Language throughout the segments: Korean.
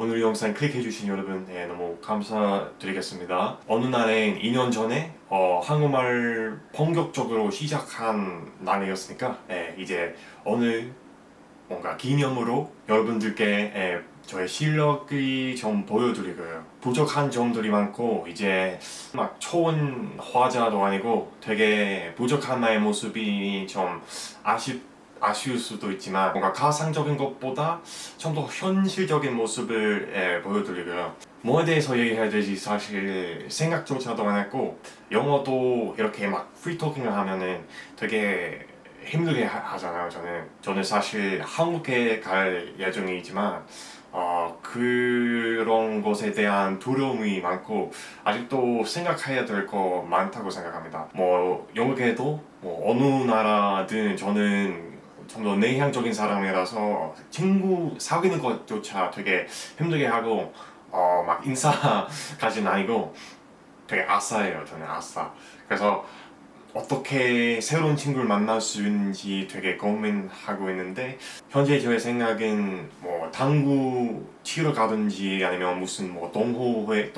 오늘 영상 클릭해주신 여러분 너무 감사드리겠습니다. 어느 날엔 2년 전에 한국말 본격적으로 시작한 날이었으니까 이제 오늘 뭔가 기념으로 여러분들께 저의 실력이 좀 보여드리고요. 부족한 점들이 많고 이제 막 초원 화자도 아니고 되게 부족한 나의 모습이 좀 아쉬울 수도 있지만 뭔가 가상적인 것보다 좀 더 현실적인 모습을 보여드리고요. 뭐에 대해서 얘기해야 되지 사실 생각조차도 안 했고, 영어도 이렇게 막 프리토킹을 하면은 되게 힘들게 하잖아요. 저는 사실 한국에 갈 예정이지만 그런 것에 대한 두려움이 많고 아직도 생각해야 될 거 많다고 생각합니다. 뭐 영국에도 뭐 어느 나라든 저는 좀 더 내향적인 사람이라서 친구 사귀는 것조차 되게 힘들게 하고 막 인사까지는 아니고 되게 아싸예요. 저는 아싸. 그래서 어떻게 새로운 친구를 만날 수 있는지 되게 고민하고 있는데, 현재 저의 생각은 뭐 당구 치러 가든지 아니면 무슨 뭐 동호회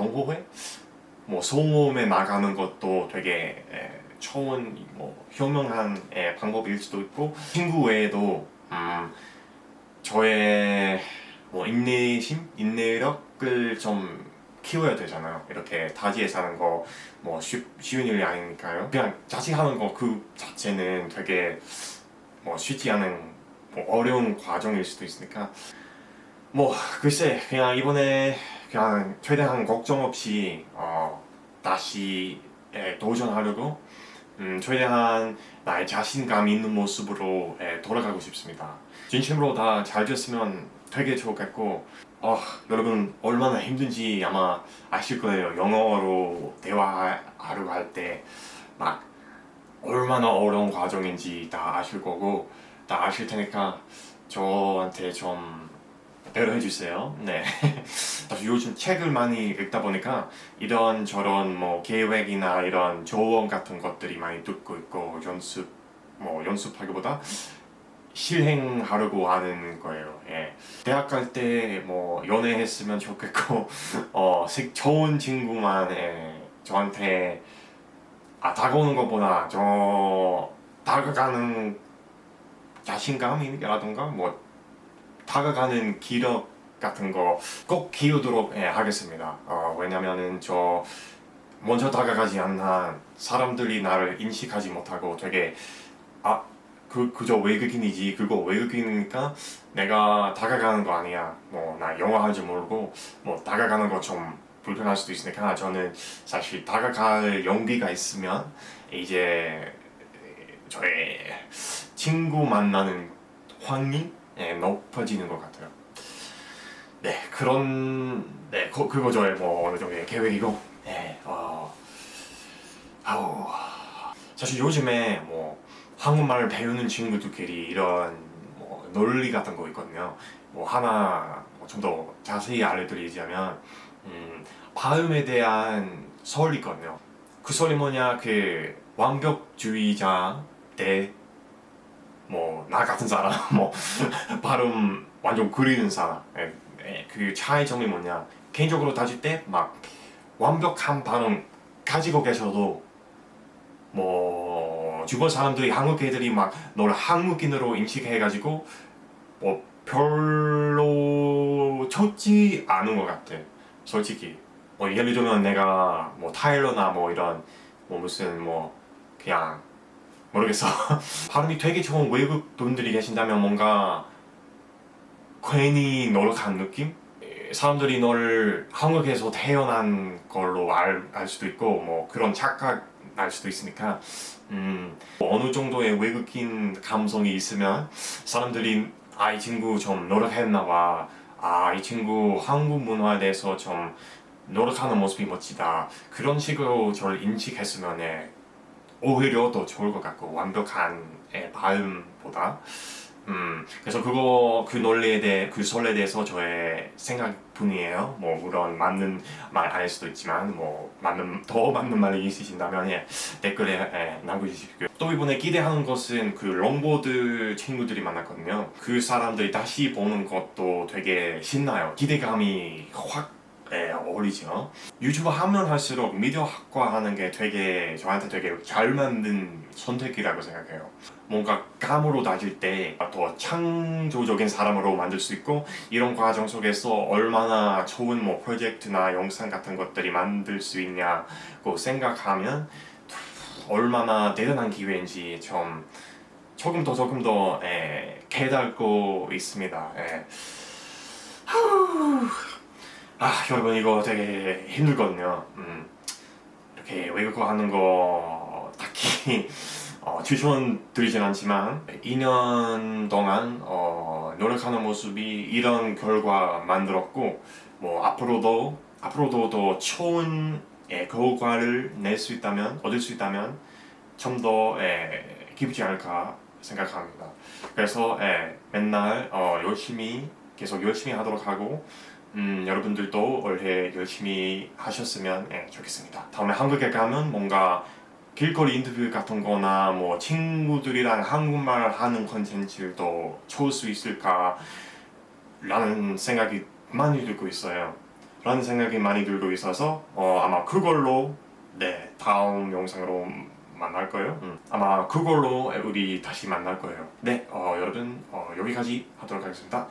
뭐 소모임에 나가는 것도 되게 좋은 뭐 현명한 방법일 수도 있고, 친구 외에도 저의 뭐 인내력을 좀 키워야 되잖아요. 이렇게 타지에 사는 거 뭐 쉬운 일이 아니니까요. 그냥 자취하는 거 그 자체는 되게 뭐 쉽지 않은 뭐 어려운 과정일 수도 있으니까, 뭐 글쎄 그냥 이번에 그냥 최대한 걱정 없이 다시 도전하려고 최대한 나의 자신감 있는 모습으로 돌아가고 싶습니다. 진심으로 다 잘 됐으면 되게 좋겠고, 여러분 얼마나 힘든지 아마 아실 거예요. 영어로 대화하려고 할 때 막 얼마나 어려운 과정인지 다 아실 거고, 다 아실 테니까 저한테 좀 배려해 주세요. 네. 사실 요즘 책을 많이 읽다 보니까 이런 뭐 계획이나 이런 조언 같은 것들이 많이 듣고 있고, 연습하기보다 실행하려고 하는 거예요. 대학 갈 때 뭐 연애했으면 좋겠고 좋은 친구만 저한테 다가오는 것보다 다가가는 자신감이라던가 뭐 다가가는 기력 같은 거 꼭 키우도록 하겠습니다. 왜냐면은 먼저 다가가지 않는 한 사람들이 나를 인식하지 못하고 되게 그저 외국인이지, 그거 외국인이니까 내가 다가가는 거 아니야, 뭐 나 영어 할 줄 모르고 뭐 다가가는 거 좀 불편할 수도 있으니까, 저는 사실 다가갈 용기가 있으면 이제 저의 친구 만나는 확률이 높아지는 것 같아요. 네, 그거 저의 뭐 어느 정도의 계획이고, 사실 요즘에 뭐 한국말을 배우는 친구들끼리 이런 뭐 논리 같은 거 있거든요. 뭐 하나 좀 더 자세히 알려드리자면, 발음에 대한 설이 있거든요. 그 설이 뭐냐, 그 완벽주의자 대 뭐 나 같은 사람, 뭐 발음 완전 그리는 사람, 그 차이점이 뭐냐, 개인적으로 따질 때 막 완벽한 발음 가지고 계셔도 뭐 주변 사람들이, 한국 애들이 막 너를 한국인으로 인식해가지고 뭐 별로 좋지 않은 것 같아, 솔직히. 뭐 예를 들면 내가 뭐 타일러나 뭐 이런 뭐 무슨 뭐 그냥 모르겠어. 발음이 되게 좋은 외국 분들이 계신다면 뭔가 괜히 노력한 느낌? 사람들이 너를 한국에서 태어난 걸로 알 수도 있고 뭐 그런 착각 날 수도 있으니까, 어느 정도의 외국인 감성이 있으면 사람들이 이 친구 좀 노력했나 봐, 이 친구 한국 문화에 대해서 좀 노력하는 모습이 멋지다, 그런 식으로 저를 인식했으면 오히려 더 좋을 것 같고, 완벽한 발음보다. 그래서 그 논리에 대해, 그 설에 대해서 저의 생각뿐이에요. 뭐, 물론 맞는 말 아닐 수도 있지만, 뭐, 더 맞는 말이 있으신다면, 예, 댓글에 남겨주십시오. 또 이번에 기대하는 것은 그 롱보드 친구들이 만났거든요. 그 사람들이 다시 보는 것도 되게 신나요. 기대감이 확 어울리죠. 유튜브 하면 할수록 미디어학과 하는 게 되게 저한테 되게 잘 만든 선택이라고 생각해요. 뭔가 감으로 다질 때 더 창조적인 사람으로 만들 수 있고 이런 과정 속에서 얼마나 좋은 뭐 프로젝트나 영상 같은 것들이 만들 수 있냐고 생각하면 얼마나 대단한 기회인지 조금 더 깨닫고 있습니다. 여러분 이거 되게 힘들거든요. 이렇게 외국어 하는 거 딱히 추천드리진 않지만 2년 동안 노력하는 모습이 이런 결과 만들었고 뭐 앞으로도 더 좋은 결과를 얻을 수 있다면 좀 더 기쁘지 않을까 생각합니다. 그래서 맨날 계속 열심히 하도록 하고 여러분들도 올해 열심히 하셨으면 좋겠습니다. 다음에 한국에 가면 뭔가 길거리 인터뷰 같은 거나 뭐 친구들이랑 한국말 하는 컨텐츠도 좋을 수 있을까 라는 생각이 많이 들고 있어서 아마 그걸로 다음 영상으로 만날 거예요. 아마 그걸로 우리 다시 만날 거예요. 여러분 여기까지 하도록 하겠습니다.